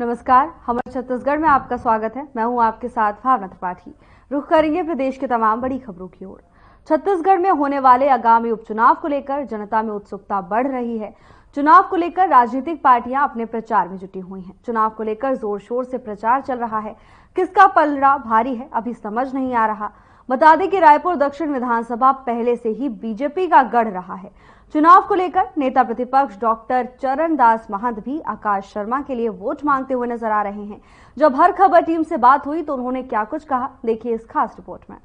नमस्कार, हमारे छत्तीसगढ़ में आपका स्वागत है। मैं हूं आपके साथ भावना त्रिपाठी। रुख करेंगे प्रदेश के तमाम बड़ी खबरों की ओर। छत्तीसगढ़ में होने वाले आगामी उपचुनाव को लेकर जनता में उत्सुकता बढ़ रही है। चुनाव को लेकर राजनीतिक पार्टियां अपने प्रचार में जुटी हुई हैं। चुनाव को लेकर जोर शोर से प्रचार चल रहा है। किसका पलड़ा भारी है, अभी समझ नहीं आ रहा। बता दें कि रायपुर दक्षिण विधानसभा पहले से ही बीजेपी का गढ़ रहा है। चुनाव को लेकर नेता प्रतिपक्ष डॉक्टर चरणदास महंत भी आकाश शर्मा के लिए वोट मांगते हुए नजर आ रहे हैं। जब हर खबर टीम से बात हुई तो उन्होंने क्या कुछ कहा, देखिए इस खास रिपोर्ट में।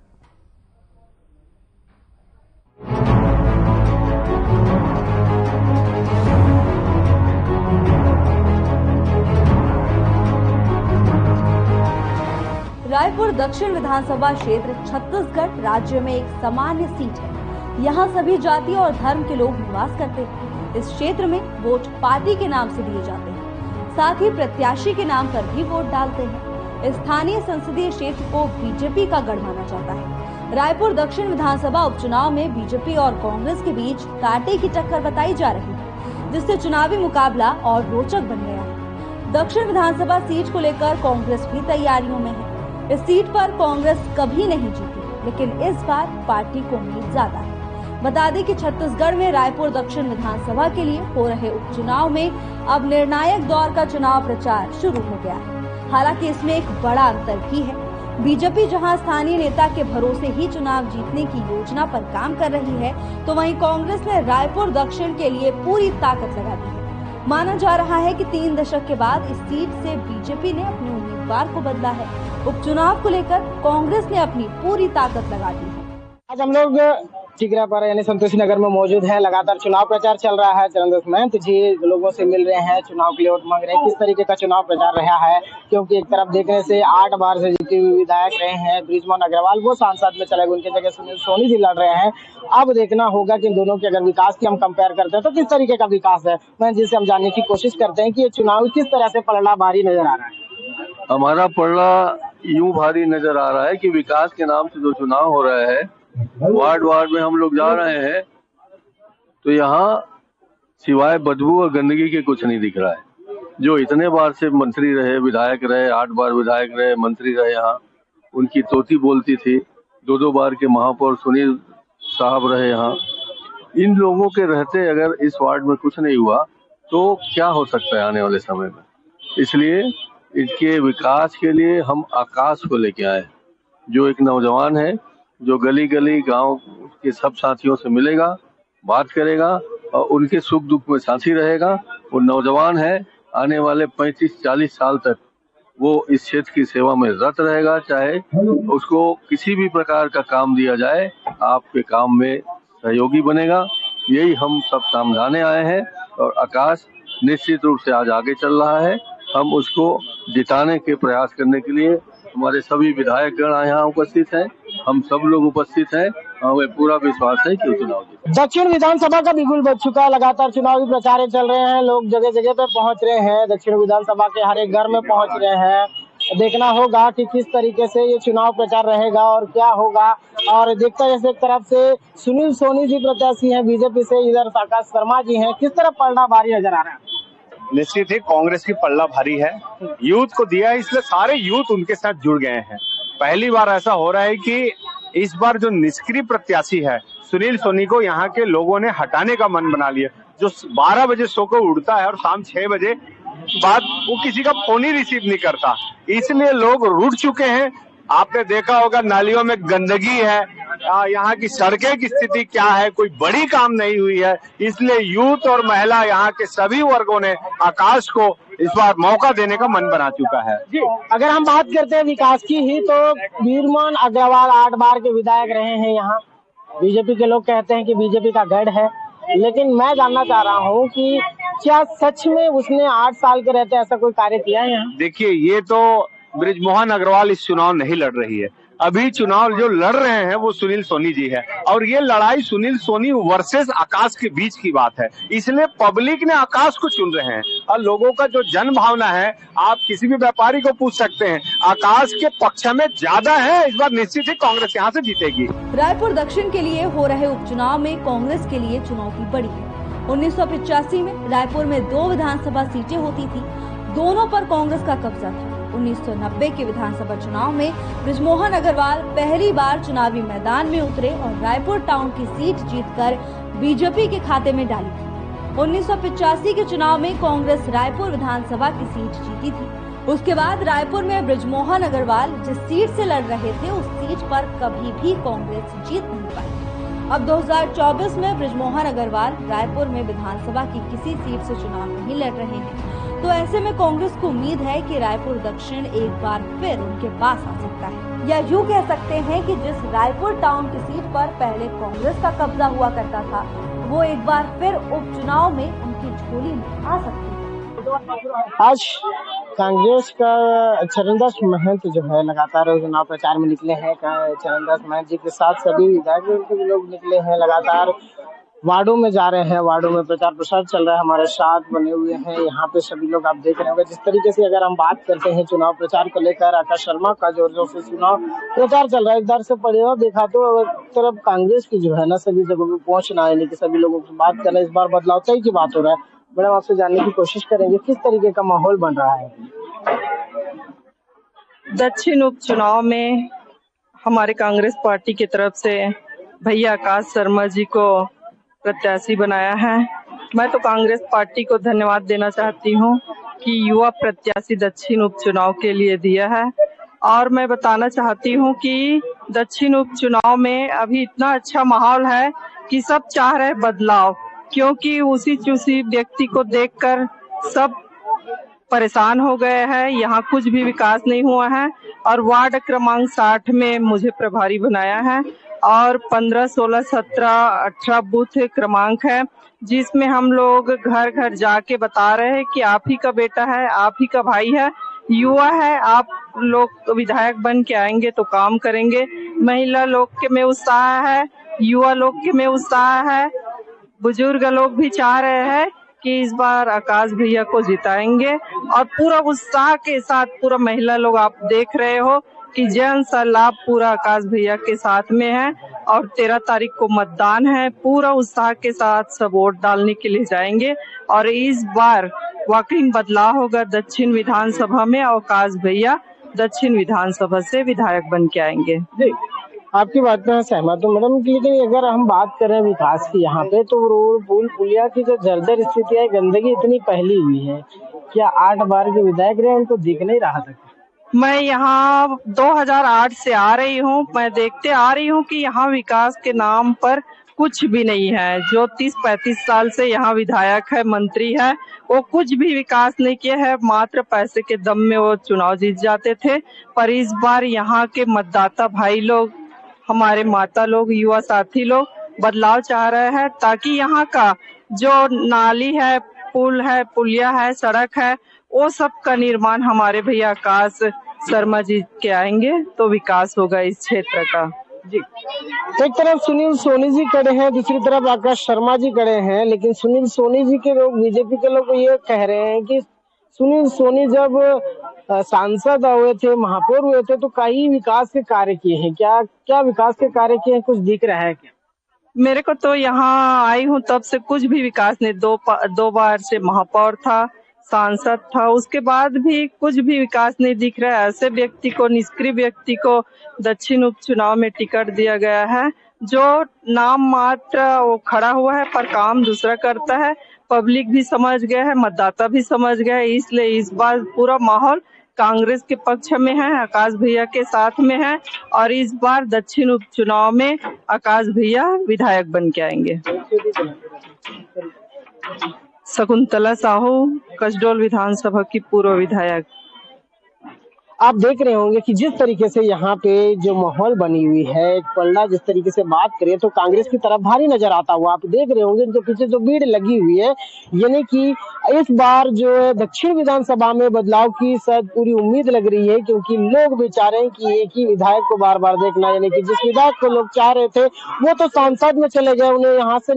रायपुर दक्षिण विधानसभा क्षेत्र छत्तीसगढ़ राज्य में एक सामान्य सीट है। यहाँ सभी जाति और धर्म के लोग निवास करते हैं। इस क्षेत्र में वोट पार्टी के नाम से दिए जाते हैं, साथ ही प्रत्याशी के नाम पर भी वोट डालते हैं। स्थानीय संसदीय क्षेत्र को बीजेपी का गढ़ माना जाता है। रायपुर दक्षिण विधानसभा उपचुनाव में बीजेपी और कांग्रेस के बीच कांटे की टक्कर बताई जा रही है, जिससे चुनावी मुकाबला और रोचक बन गया है। दक्षिण विधानसभा सीट को लेकर कांग्रेस भी तैयारियों में है। इस सीट पर कांग्रेस कभी नहीं जीती, लेकिन इस बार पार्टी को उम्मीद ज्यादा है। बता दें कि छत्तीसगढ़ में रायपुर दक्षिण विधानसभा के लिए हो रहे उपचुनाव में अब निर्णायक दौर का चुनाव प्रचार शुरू हो गया है। हालांकि इसमें एक बड़ा अंतर भी है। बीजेपी जहां स्थानीय नेता के भरोसे ही चुनाव जीतने की योजना पर काम कर रही है, तो वहीं कांग्रेस ने रायपुर दक्षिण के लिए पूरी ताकत लगा दी है। माना जा रहा है कि 3 दशक के बाद इस सीट से बीजेपी ने अपने उम्मीदवार को बदला है। उपचुनाव को लेकर कांग्रेस ने अपनी पूरी ताकत लगा दी है। आज हम लोग टिकरापारा यानी संतोषी नगर में मौजूद है। लगातार चुनाव प्रचार चल रहा है। चरणदास महंत जी लोगों से मिल रहे हैं, चुनाव के लिए वोट मांग रहे हैं। किस तरीके का चुनाव प्रचार रहा है, क्योंकि एक तरफ देखने से 8 बार से जीते हुए विधायक रहे हैं बृजमोहन अग्रवाल, वो सांसद में चले गए, उनकी जगह सुनील सोनी जी लड़ रहे हैं। अब देखना होगा कि इन दोनों के अगर विकास की हम कंपेयर करते हैं तो किस तरीके का विकास है। महंत जी से हम जानने की कोशिश करते हैं कि ये चुनाव किस तरह से पलड़ा भारी नजर आ रहा है। हमारा पलड़ा यूं भारी नजर आ रहा है कि विकास के नाम से जो चुनाव हो रहा है, वार्ड वार्ड में हम लोग जा रहे हैं तो यहाँ सिवाय बदबू और गंदगी के कुछ नहीं दिख रहा है। जो इतने बार से मंत्री रहे, विधायक रहे, 8 बार विधायक रहे, मंत्री रहे, यहाँ उनकी तोती बोलती थी। 2 बार के महापौर सुनील साहब रहे यहाँ। इन लोगों के रहते अगर इस वार्ड में कुछ नहीं हुआ तो क्या हो सकता है आने वाले समय में। इसलिए इनके विकास के लिए हम आकाश को लेके आए, जो एक नौजवान है, जो गली गली गांव के सब साथियों से मिलेगा, बात करेगा और उनके सुख दुख में साथी रहेगा। वो नौजवान है, आने वाले 35-40 साल तक वो इस क्षेत्र की सेवा में रत रहेगा। चाहे उसको किसी भी प्रकार का काम दिया जाए, आपके काम में सहयोगी बनेगा। यही हम सब समझाने आए हैं और आकाश निश्चित रूप से आज आगे चल रहा है। हम उसको जिताने के प्रयास करने के लिए हमारे सभी विधायकगण यहाँ उपस्थित हैं, हम सब लोग उपस्थित हैं। हमें पूरा विश्वास है कि चुनाव दक्षिण विधानसभा का बिगुल बज चुका है। लगातार चुनावी प्रचार चल रहे हैं, लोग जगह जगह पे पहुंच रहे हैं, दक्षिण विधानसभा के हर एक घर में पहुंच रहे हैं। देखना होगा कि किस तरीके से ये चुनाव प्रचार रहेगा और क्या होगा। और देखता जैसे एक तरफ से सुनील सोनी जी प्रत्याशी है बीजेपी से, इधर आकाश शर्मा जी है। किस तरह पलड़ा भारी नजर आ रहा है। निश्चित ही कांग्रेस की पल्ला भारी है। यूथ को दिया है, इसलिए सारे यूथ उनके साथ जुड़ गए हैं। पहली बार ऐसा हो रहा है कि इस बार जो निष्क्रिय प्रत्याशी है सुनील सोनी को यहाँ के लोगों ने हटाने का मन बना लिया। जो 12 बजे सो को उड़ता है और शाम 6 बजे बाद वो किसी का फोन ही रिसीव नहीं करता, इसलिए लोग रुठ चुके हैं। आपने देखा होगा नालियों में गंदगी है, यहाँ की सड़कें की स्थिति क्या है, कोई बड़ी काम नहीं हुई है। इसलिए यूथ और महिला यहाँ के सभी वर्गों ने आकाश को इस बार मौका देने का मन बना चुका है। जी, अगर हम बात करते हैं विकास की ही तो बृजमोहन अग्रवाल 8 बार के विधायक रहे हैं यहाँ। बीजेपी के लोग कहते हैं कि बीजेपी का गढ़ है, लेकिन मैं जानना चाह रहा हूँ कि क्या सच में उसने 8 साल के रहते ऐसा कोई कार्य किया है यहाँ। देखिए, ये तो बृजमोहन अग्रवाल इस चुनाव नहीं लड़ रही है। अभी चुनाव जो लड़ रहे हैं वो सुनील सोनी जी है, और ये लड़ाई सुनील सोनी वर्सेस आकाश के बीच की बात है। इसलिए पब्लिक ने आकाश को चुन रहे हैं और लोगों का जो जन भावना है, आप किसी भी व्यापारी को पूछ सकते हैं, आकाश के पक्ष में ज्यादा है। इस बार निश्चित ही कांग्रेस यहाँ से जीतेगी। रायपुर दक्षिण के लिए हो रहे उपचुनाव में कांग्रेस के लिए चुनौती बड़ी है। 1985 में रायपुर में 2 विधानसभा सीटें होती थी। दोनों पर कांग्रेस का कब्जा था। 1990 के विधानसभा चुनाव में बृजमोहन अग्रवाल पहली बार चुनावी मैदान में उतरे और रायपुर टाउन की सीट जीतकर बीजेपी के खाते में डाली थी। 1985 के चुनाव में कांग्रेस रायपुर विधानसभा की सीट जीती थी। उसके बाद रायपुर में बृजमोहन अग्रवाल जिस सीट से लड़ रहे थे उस सीट पर कभी भी कांग्रेस जीत नहीं पाई। अब 2024 में बृजमोहन अग्रवाल रायपुर में विधानसभा की किसी सीट से चुनाव नहीं लड़ रहे हैं, तो ऐसे में कांग्रेस को उम्मीद है कि रायपुर दक्षिण एक बार फिर उनके पास आ सकता है। या यूँ कह सकते हैं कि जिस रायपुर टाउन की सीट पर पहले कांग्रेस का कब्जा हुआ करता था, वो एक बार फिर उपचुनाव में उनकी झोली में आ सकती है। आज कांग्रेस का चरणदास महंत जो है लगातार चुनाव प्रचार में निकले हैं। चरणदास महंत जी के साथ सभी विधायक के लोग निकले हैं, लगातार वार्डों में जा रहे हैं, वार्डों में प्रचार प्रसार चल रहा है, हमारे साथ बने हुए हैं यहाँ पे सभी लोग। आप देख रहे होंगे जिस तरीके से अगर हम बात करते हैं चुनाव प्रचार को लेकर, आकाश शर्मा का जोर जोर से चुनाव प्रचार चल रहा है। इधर से परिणाम देखा तो तरफ कांग्रेस की जो है ना सभी जगहों पे पहुंचना है, लेकिन सभी लोगों की बात कर रहे हैं। इस बार बदलाव तय की बात हो रहा है। मैडम आपसे जानने की कोशिश करेंगे किस तरीके का माहौल बन रहा है। दक्षिण उपचुनाव में हमारे कांग्रेस पार्टी की तरफ से भैया आकाश शर्मा जी को प्रत्याशी बनाया है। मैं तो कांग्रेस पार्टी को धन्यवाद देना चाहती हूँ कि युवा प्रत्याशी दक्षिण उपचुनाव के लिए दिया है। और मैं बताना चाहती हूँ कि दक्षिण उपचुनाव में अभी इतना अच्छा माहौल है कि सब चाह रहे बदलाव, क्योंकि उसी व्यक्ति को देखकर सब परेशान हो गए हैं। यहाँ कुछ भी विकास नहीं हुआ है। और वार्ड क्रमांक 60 में मुझे प्रभारी बनाया है और 15, 16, 17, 18 बूथ क्रमांक है, जिसमें हम लोग घर घर जाके बता रहे हैं कि आप ही का बेटा है, आप ही का भाई है, युवा है, आप लोग विधायक बन के आएंगे तो काम करेंगे। महिला लोग के में उत्साह है, युवा लोग के में उत्साह है, बुजुर्ग लोग भी चाह रहे हैं कि इस बार आकाश भैया को जिताएंगे। और पूरा उत्साह के साथ पूरा महिला लोग आप देख रहे हो कि जन सलाब पूरा आकाश भैया के साथ में है। और 13 तारीख को मतदान है। पूरा उत्साह के साथ सब वोट डालने के लिए जाएंगे और इस बार वाकई बदलाव होगा दक्षिण विधानसभा में। आकाश भैया दक्षिण विधानसभा से विधायक बन के आएंगे। आपकी बात में सहमत हूँ मैडम, लेकिन अगर हम बात करें विकास की यहाँ पे, तो रोड पुल पुलिया की जो जर्जर स्थिति है, गंदगी इतनी फैली हुई है, क्या 8 बार के विधायक रहे उनको दिख नहीं रहा था? मैं यहाँ 2008 से आ रही हूँ, मैं देखते आ रही हूँ कि यहाँ विकास के नाम पर कुछ भी नहीं है। जो 30-35 साल से यहाँ विधायक है, मंत्री है, वो कुछ भी विकास नहीं किया है। मात्र पैसे के दम में वो चुनाव जीत जाते थे। पर इस बार यहाँ के मतदाता भाई लोग, हमारे माता लोग, युवा साथी लोग बदलाव चाह रहे हैं, ताकि यहाँ का जो नाली है, पुल है, पुलिया है, सड़क है, वो सब का निर्माण हमारे भैया आकाश शर्मा जी के आएंगे तो विकास होगा इस क्षेत्र का। जी, एक तरफ सुनील सोनी जी खड़े हैं, दूसरी तरफ आकाश शर्मा जी खड़े हैं, लेकिन सुनील सोनी जी के लोग, बीजेपी के लोग ये कह रहे हैं कि सुनील सोनी जब सांसद हुए थे, महापौर हुए थे, तो कई विकास के कार्य किए हैं। क्या विकास के कार्य किए हैं, कुछ दिख रहा है क्या? मेरे को तो यहाँ आई हूँ तब से कुछ भी विकास नहीं। दो बार से महापौर था, सांसद था, उसके बाद भी कुछ भी विकास नहीं दिख रहा है। ऐसे व्यक्ति को, निष्क्रिय व्यक्ति को दक्षिण उपचुनाव में टिकट दिया गया है, जो नाम मात्र वो खड़ा हुआ है पर काम दूसरा करता है। पब्लिक भी समझ गया है, मतदाता भी समझ गया है, इसलिए इस बार पूरा माहौल कांग्रेस के पक्ष में है, आकाश भैया के साथ में है। और इस बार दक्षिण उपचुनाव में आकाश भैया विधायक बन के आएंगे। शकुंतला साहू, कसडोल विधानसभा की पूर्व विधायक। आप देख रहे होंगे कि जिस तरीके से यहाँ पे जो माहौल बनी हुई है, पलड़ा जिस तरीके से बात करें तो कांग्रेस की तरफ भारी नजर आता हुआ आप देख रहे होंगे। इनके पीछे जो भीड़ लगी हुई है, यानी कि इस बार जो है दक्षिण विधानसभा में बदलाव की शायद पूरी उम्मीद लग रही है, क्योंकि लोग भी चाह रहे हैं कि एक ही विधायक को बार बार देखना। यानी कि जिस विधायक को लोग चाह रहे थे वो तो सांसद में चले गए, उन्हें यहाँ से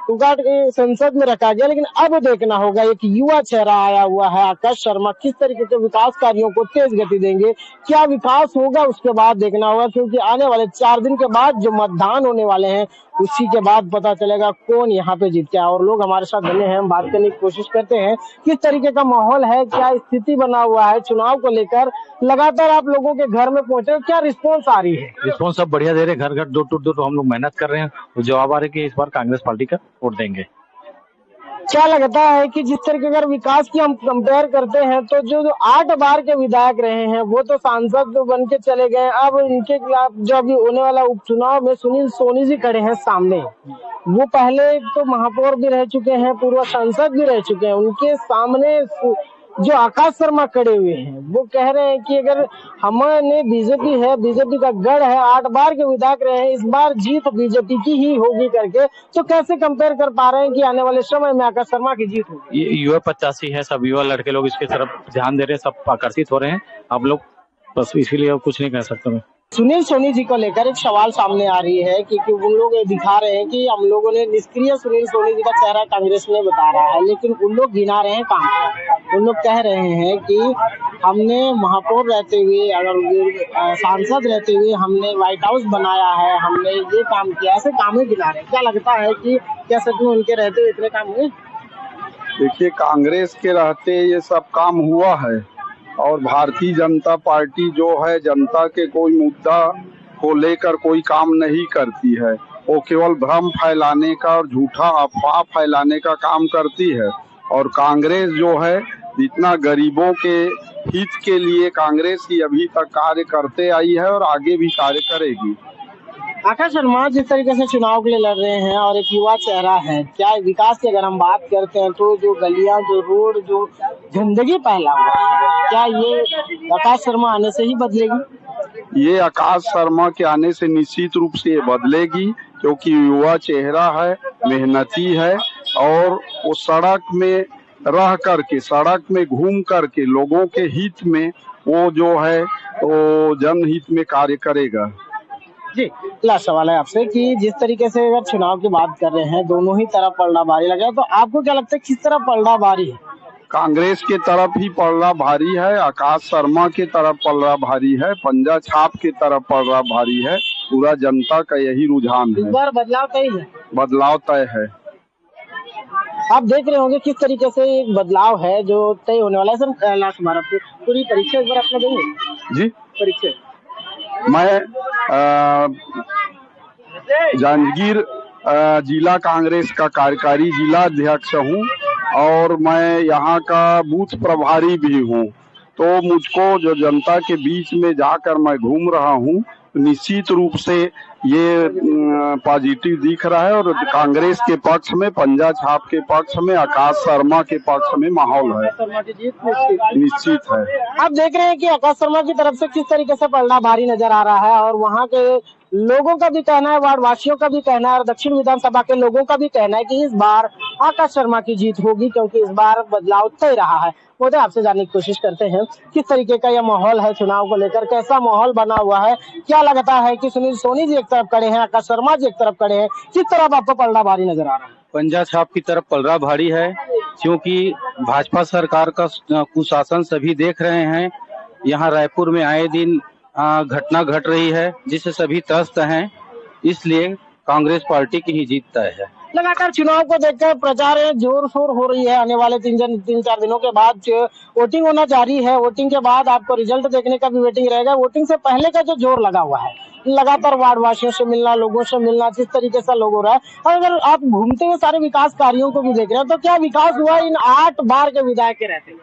उगाड़ के संसद में रखा गया, लेकिन अब देखना होगा एक युवा चेहरा आया हुआ है आकाश शर्मा, किस तरीके के विकास कार्यों को तेज गति देंगे, क्या विकास होगा उसके बाद देखना होगा। क्योंकि आने वाले 4 दिन के बाद जो मतदान होने वाले हैं उसी के बाद पता चलेगा कौन यहाँ पे जीत गया। और लोग हमारे साथ बने हैं, हम बात करने की कोशिश करते हैं किस तरीके का माहौल है, क्या स्थिति बना हुआ है चुनाव को लेकर। लगातार आप लोगों के घर में पहुंचे, क्या रिस्पॉन्स आ रही है? रिस्पॉन्स सब बढ़िया दे रहे हैं, घर घर डोर टू डोर हम लोग मेहनत कर रहे हैं। वो जवाब आ रहे कि इस बार कांग्रेस पार्टी का वोट देंगे। क्या लगता है कि जिस तरीके अगर विकास की हम कंपेयर करते हैं तो जो 8 बार के विधायक रहे हैं वो तो सांसद बन के चले गए, अब इनके खिलाफ जो अभी होने वाला उपचुनाव में सुनील सोनी जी खड़े हैं सामने। वो पहले तो महापौर भी रह चुके हैं, पूर्व सांसद भी रह चुके हैं। उनके सामने जो आकाश शर्मा खड़े हुए हैं वो कह रहे हैं कि अगर हमने बीजेपी है, बीजेपी का गढ़ है, 8 बार के विधायक रहे हैं, इस बार जीत बीजेपी की ही होगी करके, तो कैसे कंपेयर कर पा रहे हैं कि आने वाले समय में आकाश शर्मा की जीत होगी? ये युवा 85 है, सब युवा लड़के लोग इसके तरफ ध्यान दे रहे हैं, सब आकर्षित हो रहे हैं। आप लोग बस इसीलिए कुछ नहीं कह सकता मैं। सुनील सोनी जी को लेकर एक सवाल सामने आ रही है कि उन लोग ये दिखा रहे हैं कि हम लोगों ने निष्क्रिय सुनील सोनी जी का चेहरा कांग्रेस में बता रहा है, लेकिन उन लोग गिना रहे हैं काम। उन लोग कह रहे हैं कि हमने महापौर रहते हुए, अगर सांसद रहते हुए हमने व्हाइट हाउस बनाया है, हमने ये काम किया, ऐसे काम ही गिना रहे हैं। क्या लगता है कि क्या सच में उनके रहते हुए इतने काम हुए? देखिए, कांग्रेस के रहते ये सब काम हुआ है और भारतीय जनता पार्टी जो है जनता के कोई मुद्दा को लेकर कोई काम नहीं करती है। वो केवल भ्रम फैलाने का और झूठा अफवाह फैलाने का काम करती है। और कांग्रेस जो है इतना गरीबों के हित के लिए कांग्रेस ही अभी तक कार्य करते आई है और आगे भी कार्य करेगी। आकाश शर्मा जिस तरीके से चुनाव के लिए लड़ रहे हैं और एक युवा चेहरा है, क्या विकास की अगर हम बात करते हैं तो जो गलियां, जो रोड, जो गंदगी फैला हुआ है, क्या ये आकाश शर्मा आने से ही बदलेगी? ये आकाश शर्मा के आने से निश्चित रूप से ये बदलेगी, क्योंकि युवा चेहरा है, मेहनती है और वो सड़क में रह करके, सड़क में घूम करके लोगों के हित में वो जो है तो जनहित में कार्य करेगा। जी, अगला सवाल है आपसे कि जिस तरीके से अगर चुनाव की बात कर रहे हैं, दोनों ही तरफ पलड़ा भारी लगा, तो आपको क्या लगता है किस तरफ पलड़ा भारी है? कांग्रेस के तरफ ही पलड़ा भारी है, आकाश शर्मा के तरफ पलड़ा भारी है, पंजा छाप के तरफ पलड़ा भारी है। पूरा जनता का यही रुझान है। इस बार बदलाव तय है? बदलाव तय है। आप देख रहे होंगे किस तरीके से एक बदलाव है जो तय होने वाला है। सर, लास्ट बार आपकी पूरी परीक्षा इस बार अपना देंगे? जी, परीक्षा मैं जांजगीर जिला कांग्रेस का कार्यकारी जिला अध्यक्ष हूँ और मैं यहाँ का बूथ प्रभारी भी हूँ। तो मुझको जो जनता के बीच में जाकर मैं घूम रहा हूँ, निश्चित रूप से ये पॉजिटिव दिख रहा है और कांग्रेस के पक्ष में, पंजा छाप के पक्ष में, आकाश शर्मा के पक्ष में माहौल है। शर्मा की जीत निश्चित है। आप देख रहे हैं कि आकाश शर्मा की तरफ से किस तरीके से पलड़ा भारी नजर आ रहा है और वहाँ के लोगों का भी कहना है, वार्ड वासियों का भी कहना है और दक्षिण विधानसभा के लोगों का भी कहना है कि इस बार आकाश शर्मा की जीत होगी, क्योंकि इस बार बदलाव तय रहा है। वो तो आपसे जानने की कोशिश करते हैं किस तरीके का यह माहौल है चुनाव को लेकर, कैसा माहौल बना हुआ है। क्या लगता है कि सुनील सोनी जी एक तरफ खड़े हैं, आकाश शर्मा जी एक तरफ खड़े हैं, किस तरफ आपको पलड़ा भारी नजर आ रहा है? पंजा छाप की तरफ पलड़ा भारी है, क्योंकि भाजपा सरकार का कुशासन सभी देख रहे हैं। यहाँ रायपुर में आए दिन घटना घट रही है जिससे सभी त्रस्त हैं, इसलिए कांग्रेस पार्टी की ही जीत तय है। लगातार चुनाव को देखकर प्रचार जोर शोर हो रही है। आने वाले 3-4 दिनों के बाद वोटिंग होना जारी है। वोटिंग के बाद आपको रिजल्ट देखने का भी वेटिंग रहेगा। वोटिंग से पहले का जो जोर लगा हुआ है, लगातार वार्ड वासियों से मिलना, लोगों से मिलना, जिस तरीके से लोग हो रहा है, और अगर आप घूमते हुए सारे विकास कार्यों को भी देख रहे हैं तो क्या विकास हुआ इन 8 बार के विधायक के रहते?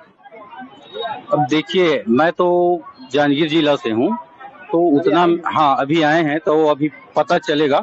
अब देखिए, मैं तो जांजगीर जिला से हूँ, तो उतना हाँ अभी आए हैं तो अभी पता चलेगा,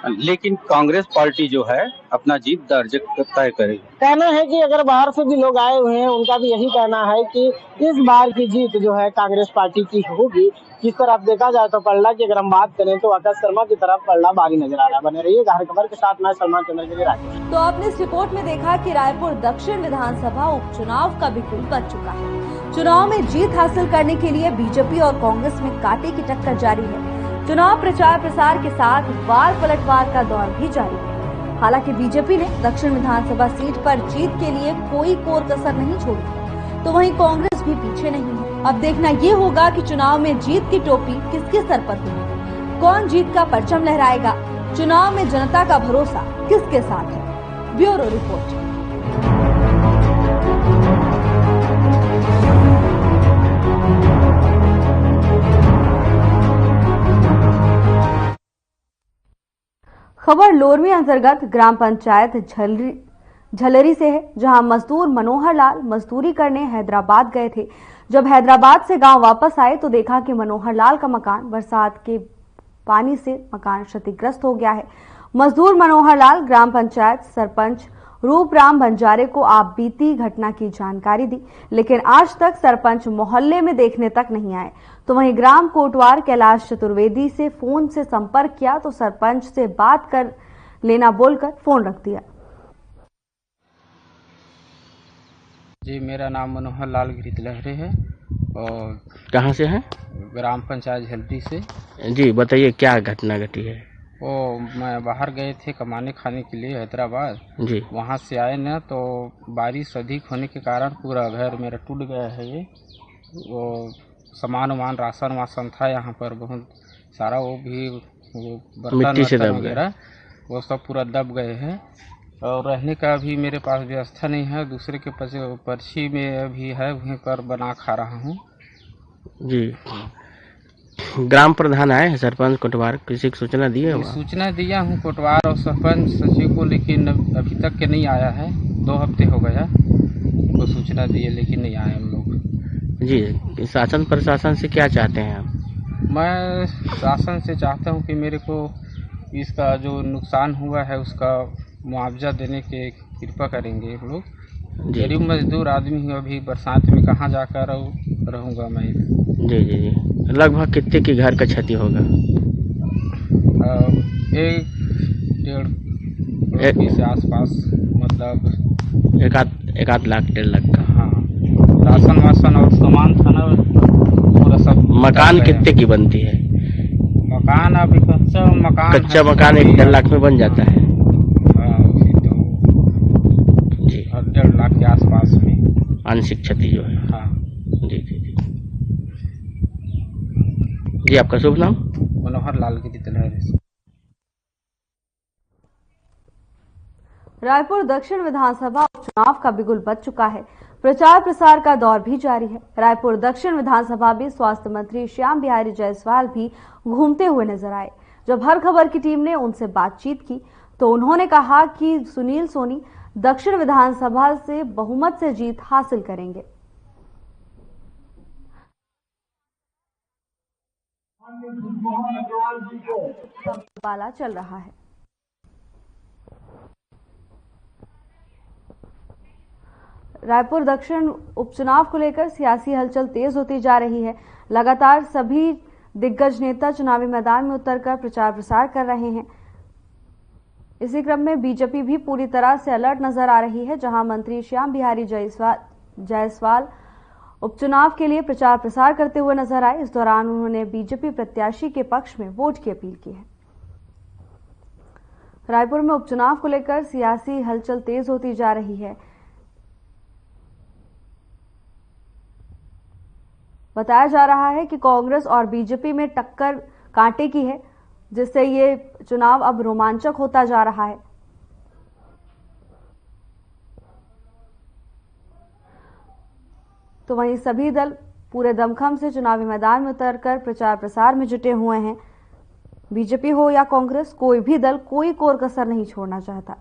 लेकिन कांग्रेस पार्टी जो है अपना जीत दर्ज तय करेगी। कहना है कि अगर बाहर से भी लोग आए हुए हैं, उनका भी यही कहना है कि इस बार की जीत जो है कांग्रेस पार्टी की होगी। जिस तरह आप देखा जाए तो पलड़ा की अगर हम बात करें तो आकाश शर्मा की तरफ पलड़ा भारी नजर आ रहा है। बने रहिए हर खबर के साथ, मैं सलमान चंद्र के लिए राजेश। तो आपने इस रिपोर्ट में देखा कि रायपुर दक्षिण विधानसभा उपचुनाव का बिगुल बज चुका है। चुनाव में जीत हासिल करने के लिए बीजेपी और कांग्रेस में कांटे की टक्कर जारी है। चुनाव प्रचार प्रसार के साथ वार पलटवार का दौर भी जारी है। हालांकि बीजेपी ने दक्षिण विधानसभा सीट पर जीत के लिए कोई कोर कसर नहीं छोड़ी, तो वहीं कांग्रेस भी पीछे नहीं है। अब देखना ये होगा कि चुनाव में जीत की टोपी किसके सर पर होगी, कौन जीत का परचम लहराएगा। चुनाव में जनता का भरोसा किसके साथ है? Bureau report. खबर लोरमी अंतर्गत ग्राम पंचायत झलरी से है, जहां मजदूर मनोहर लाल मजदूरी करने हैदराबाद गए थे। जब हैदराबाद से गांव वापस आए तो देखा कि मनोहर लाल का मकान बरसात के पानी से मकान क्षतिग्रस्त हो गया है। मजदूर मनोहर लाल ग्राम पंचायत सरपंच रूपराम बंजारे को आप बीती घटना की जानकारी दी, लेकिन आज तक सरपंच मोहल्ले में देखने तक नहीं आए। तो वहीं ग्राम कोटवार कैलाश चतुर्वेदी से फोन से संपर्क किया तो सरपंच से बात कर लेना बोलकर फोन रख दिया। जी, मेरा नाम मनोहर लाल गिरितलहरे है और कहाँ से हैं? ग्राम पंचायत झलरी से। जी बताइए, क्या घटना घटी है? मैं बाहर गए थे कमाने खाने के लिए हैदराबाद। जी। वहाँ से आए ना तो बारिश अधिक होने के कारण पूरा घर मेरा टूट गया है। ये वो सामान वामान राशन वासन था यहाँ पर बहुत सारा, वो भी वो बर्तन वगैरह वो सब पूरा दब गए हैं और रहने का भी मेरे पास व्यवस्था नहीं है। दूसरे के पर्ची में अभी है, वहीं पर बना खा रहा हूँ। जी। ग्राम प्रधान आए हैं, सरपंच कोटवार, किसी को सूचना दी है? सूचना दिया हूँ कोटवार और सरपंच सचिव को, लेकिन अभी तक के नहीं आया है। 2 हफ्ते हो गया तो सूचना दिए लेकिन नहीं आए हम लोग। जी, शासन प्रशासन से क्या चाहते हैं आप? मैं शासन से चाहता हूँ कि मेरे को इसका जो नुकसान हुआ है उसका मुआवजा देने के कृपा करेंगे हम लोग। गरीब मजदूर आदमी हूँ, अभी बरसात में कहाँ जाकर रहूँगा मैं। जी जी जी। लगभग कितने की घर का क्षति होगा? 1.5 से आसपास, मतलब 1 लाख 1.5 लाख का। हाँ, राशन वासन और सामान था ना पूरा सब। मकान कितने की बनती है? मकान अभी कच्चा मकान 1.5 लाख में बन जाता है। जी, 1.5 लाख के आसपास में आंशिक क्षति जो है। हाँ जी जी जी। जी, आपका शुभ नाम? मनोहर लाल गिरितलहरे। रायपुर दक्षिण विधानसभा उपचुनाव का बिगुल बज चुका है। प्रचार प्रसार का दौर भी जारी है। रायपुर दक्षिण विधानसभा में स्वास्थ्य मंत्री श्याम बिहारी जायसवाल भी घूमते हुए नजर आए। जब हर खबर की टीम ने उनसे बातचीत की तो उन्होंने कहा कि सुनील सोनी दक्षिण विधानसभा से बहुमत से जीत हासिल करेंगे। वाला चल रहा है। रायपुर दक्षिण उपचुनाव को लेकर सियासी हलचल तेज होती जा रही है। लगातार सभी दिग्गज नेता चुनावी मैदान में उतरकर प्रचार प्रसार कर रहे हैं। इसी क्रम में बीजेपी भी पूरी तरह से अलर्ट नजर आ रही है, जहां मंत्री श्याम बिहारी जायसवाल उपचुनाव के लिए प्रचार प्रसार करते हुए नजर आए। इस दौरान उन्होंने बीजेपी प्रत्याशी के पक्ष में वोट की अपील की है। रायपुर में उपचुनाव को लेकर सियासी हलचल तेज होती जा रही है। बताया जा रहा है कि कांग्रेस और बीजेपी में टक्कर कांटे की है, जिससे ये चुनाव अब रोमांचक होता जा रहा है। तो वहीं सभी दल पूरे दमखम से चुनावी मैदान में उतरकर प्रचार प्रसार में जुटे हुए हैं। बीजेपी हो या कांग्रेस, कोई भी दल कोई कोर कसर नहीं छोड़ना चाहता।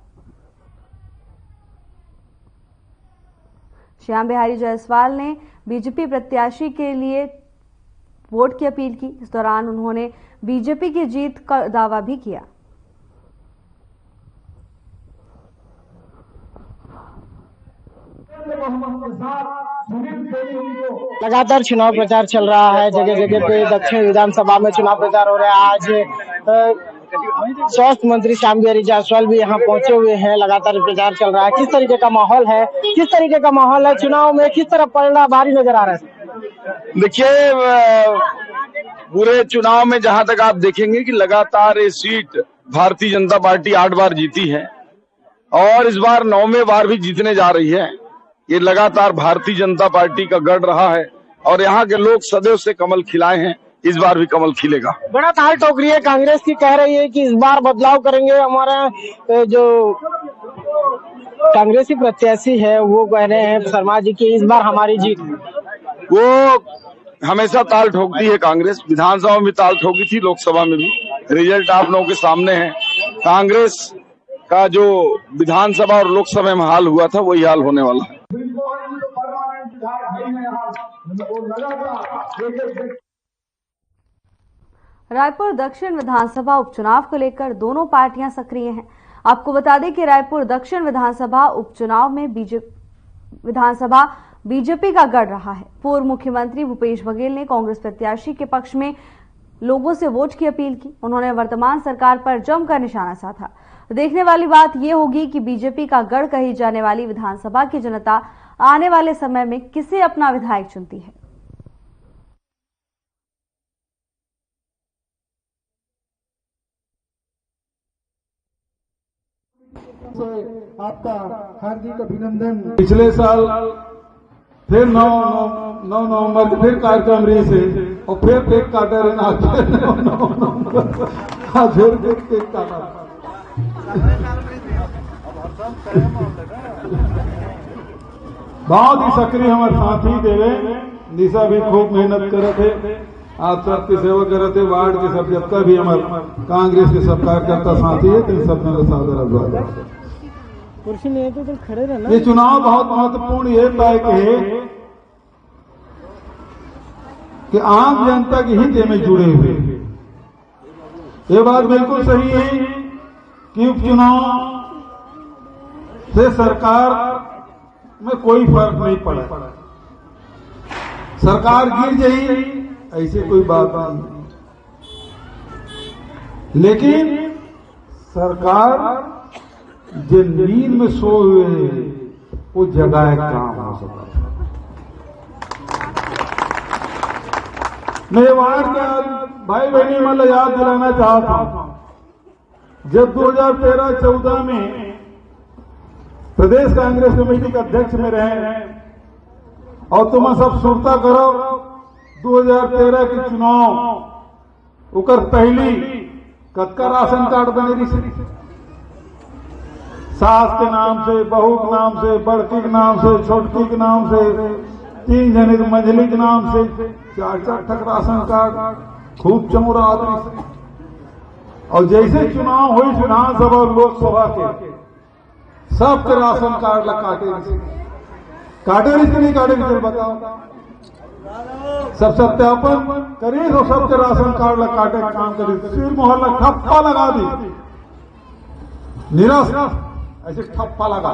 श्याम बिहारी जायसवाल ने बीजेपी प्रत्याशी के लिए वोट की अपील की। इस दौरान उन्होंने बीजेपी की जीत का दावा भी किया। लगातार चुनाव प्रचार चल रहा है, जगह जगह पे दक्षिण विधानसभा में चुनाव प्रचार हो रहा है। आज स्वास्थ्य मंत्री श्याम बिहारी जायसवाल भी यहाँ पहुंचे हुए हैं। लगातार प्रचार चल रहा है। किस तरीके का माहौल है, चुनाव में किस तरह पलड़ा भारी नजर आ रहा है? देखिए, पूरे चुनाव में जहां तक आप देखेंगे कि लगातार ये सीट भारतीय जनता पार्टी 8 बार जीती है और इस बार 9वें बार भी जीतने जा रही है। ये लगातार भारतीय जनता पार्टी का गढ़ रहा है और यहाँ के लोग सदैव से कमल खिलाए हैं। इस बार भी कमल खिलेगा। बड़ा ताल ठोक रही है कांग्रेस की, कह रही है कि इस बार बदलाव करेंगे। हमारे जो कांग्रेसी प्रत्याशी है वो कह रहे हैं शर्मा जी की इस बार हमारी जीत। वो हमेशा ताल ठोकती है कांग्रेस, विधानसभा में भी ताल ठोकी थी, लोकसभा में भी। रिजल्ट आप लोगों के सामने है। कांग्रेस का जो विधानसभा और लोकसभा में हाल हुआ था वही हाल होने वाला है। रायपुर दक्षिण विधानसभा उपचुनाव को लेकर दोनों पार्टियां सक्रिय हैं। आपको बता दें कि रायपुर दक्षिण विधानसभा उपचुनाव में बीजेपी का गढ़ रहा है। पूर्व मुख्यमंत्री भूपेश बघेल ने कांग्रेस प्रत्याशी के पक्ष में लोगों से वोट की अपील की। उन्होंने वर्तमान सरकार पर जमकर निशाना साधा। देखने वाली बात यह होगी कि बीजेपी का गढ़ कही जाने वाली विधानसभा की जनता आने वाले समय में किसे अपना विधायक चुनती है। आपका हार्दिक अभिनंदन। पिछले साल फिर 9 नवंबर फिर कार्यक्रम रही से और फिर केक काटा रहना, फिर केक काटा। बहुत ही सक्रिय हमारे साथी देवे निशा भी खूब मेहनत करे थे। आप सबकी सेवा करे थे। वार्ड के सब जब भी हमारे कांग्रेस के सब कार्यकर्ता साथी है तो सब मेरा सादर अभिवादन। कुर्सी नहीं तो खड़े रहना। ये चुनाव बहुत महत्वपूर्ण ये तय है कि आम जनता के हित में जुड़े हुए। ये बात बिल्कुल सही है कि उपचुनाव से सरकार में कोई फर्क नहीं पड़ा। सरकार गिर गई ऐसी कोई बात नहीं, लेकिन सरकार जो नींद में सोए हुए वो जगह काम हो सकता है। मैं वार्ड के भाई बहनी मतलब याद दिलाना चाहता हूं, जब 2013-14 में प्रदेश कांग्रेस कमेटी के अध्यक्ष में रहे और तुम सब सुनता करो 2013 के चुनाव उकर पहली कतका राशन कार्ड बने रही, सास के नाम से, बहू के नाम से, बड़की के नाम से, छोटकी के नाम से, 3 जने मंझली के नाम से 4-4 ठक राशन कार्ड खूब चमुरा आदमी। और जैसे चुनाव हुई विधानसभा और लोकसभा के सबके राशन कार्ड ला काटे नहीं काटे बताओ। सब सत्यापन करी तो सबके राशन कार्ड ला काटे काम करी, सिर मोहर ठप्पा लगा दी, निरस्त ऐसे ठप्पा लगा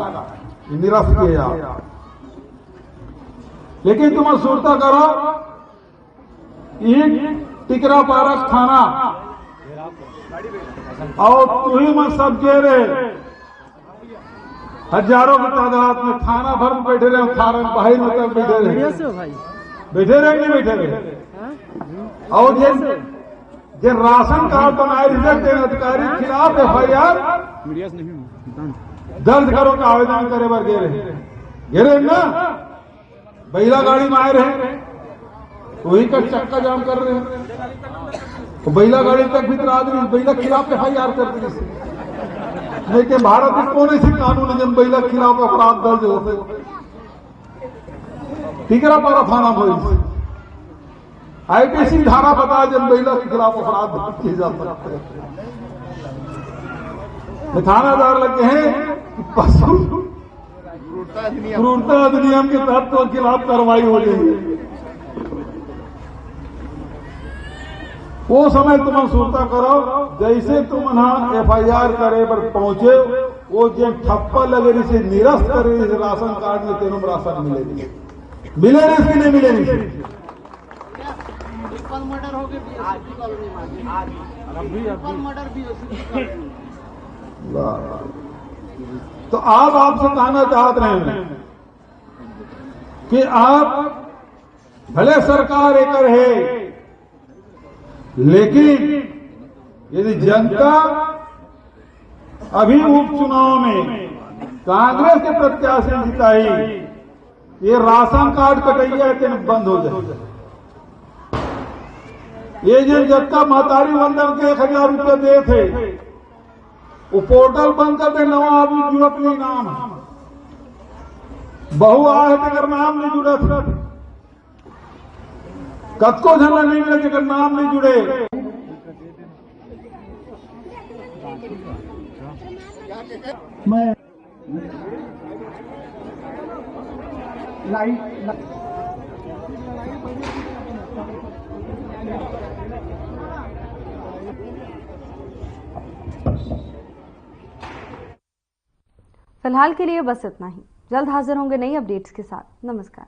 निरस्त किया। लेकिन तुम सुरता करो, एक टिकरा पारक थाना और तू ही मत सब कह रहे हजारों की तादाद में थाना भर में बैठे रहे, थाना बाहर में बैठे रहे नहीं बैठे रहे। और जो राशन कार्ड बनाए रिजल्ट अधिकारी के खिलाफ FIR दर्ज करो का आवेदन करे बार घेरे ना बैला गाड़ी में आए रहे, वही का चक्का जाम कर रहे हैं। बैला गाड़ी तक भीतर आदमी बैला खिलाफ FIR कर दी। लेकिन भारत में कौन ऐसी कानून है जब बैला खिलाफ अपराध दर्ज होते। टिकरापारा थाना में IPC धारा बताया जब महिला के खिलाफ अपराध दर्ज किए जा सकते हैं। थानादार लगे हैं पशु क्रूरता अधिनियम के तहत तो खिलाफ कार्रवाई हो जाएगी। वो समय तुम सुनता करो, जैसे तुम FIR करे पर पहुंचे वो जो ठप्पा लगे से निरस्त करे राशन कार्ड में तेनों राशन मिलेगी, मिले नहीं मिले नहीं। मर्डर हो गया तो आप आपसे कहना चाहते हैं कि आप भले सरकार एक है, लेकिन यदि जनता अभी उपचुनाव में कांग्रेस के प्रत्याशी जिताई, ये राशन कार्ड कटैया बंद हो जाए। ये जो जत्ता महतारी वंदन के 1000 रुपये दे थे, वो पोर्टल बंद कर दे, नवा अभी युवक नहीं नाम बहु आए तेकर नाम नहीं जुड़े थे, कतको झना नहीं मिले तेकर नाम नहीं जुड़े। मैं फिलहाल के लिए बस इतना ही। जल्द हाजिर होंगे नई अपडेट्स के साथ। नमस्कार।